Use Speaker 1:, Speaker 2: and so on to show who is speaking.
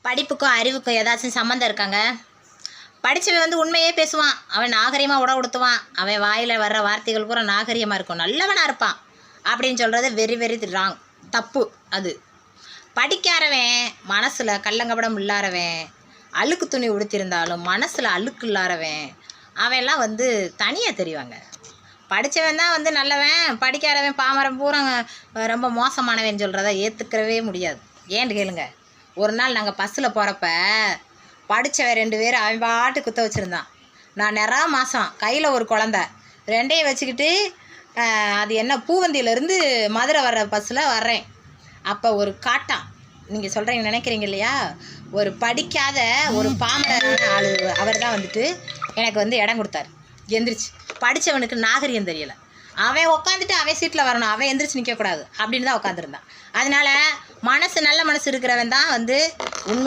Speaker 1: படிப்புக்கும் அறிவுக்கும் ஏதாச்சும் சம்மந்தம் இருக்காங்க? படித்தவன் வந்து உண்மையே பேசுவான், அவன் நாகரிகமாக உடுத்துவான், அவன் வாயில் வர்ற வார்த்தைகள் பூரா நாகரிகமாக இருக்கும், நல்லவனாக இருப்பான் அப்படின்னு சொல்கிறது வெரி வெரி ராங், தப்பு. அது படிக்காதவன் மனசில் கள்ளங்கபடம் இல்லாதவன், அழுக்கு துணி உடுத்திருந்தாலும் மனசில் அழுக்கு இல்லாதவன், அவன்லாம் வந்து தனியாக தெரிவாங்க. படித்தவன் தான் வந்து நல்லவன், படிக்காதவன் பாமரன் பூரா ரொம்ப மோசமானவன் சொல்கிறத ஏற்றுக்கிறவே முடியாது. ஏன்னு கேளுங்க, ஒரு நாள் நாங்கள் பஸ்ஸில் போகிறப்ப படித்தவன் 2 பேர் அவன் பாட்டு குத்த வச்சுருந்தான். நான் நிறா மாதம் கையில் ஒரு குழந்த, ரெண்டையும் வச்சுக்கிட்டு அது என்ன பூவந்தியிலேருந்து மதுரை வர்ற பஸ்ஸில் வர்றேன். அப்போ ஒரு காட்டான், நீங்கள் சொல்கிறீங்க நினைக்கிறீங்க இல்லையா, ஒரு படிக்காத ஒரு பாமரனான ஆள் அவர் தான் வந்துட்டு எனக்கு வந்து இடம் கொடுத்தாரு. எந்திரிச்சு படித்தவனுக்கு நாகரிகம் தெரியலை, அவன் உட்காந்துட்டு அவன் சீட்டில் வரணும், அவன் எந்திரிச்சு நிற்கக்கூடாது அப்படின்னு தான் உட்காந்துருந்தான். அதனால் மனசு நல்ல மனசு இருக்கிறவன் தான் வந்து உண்மை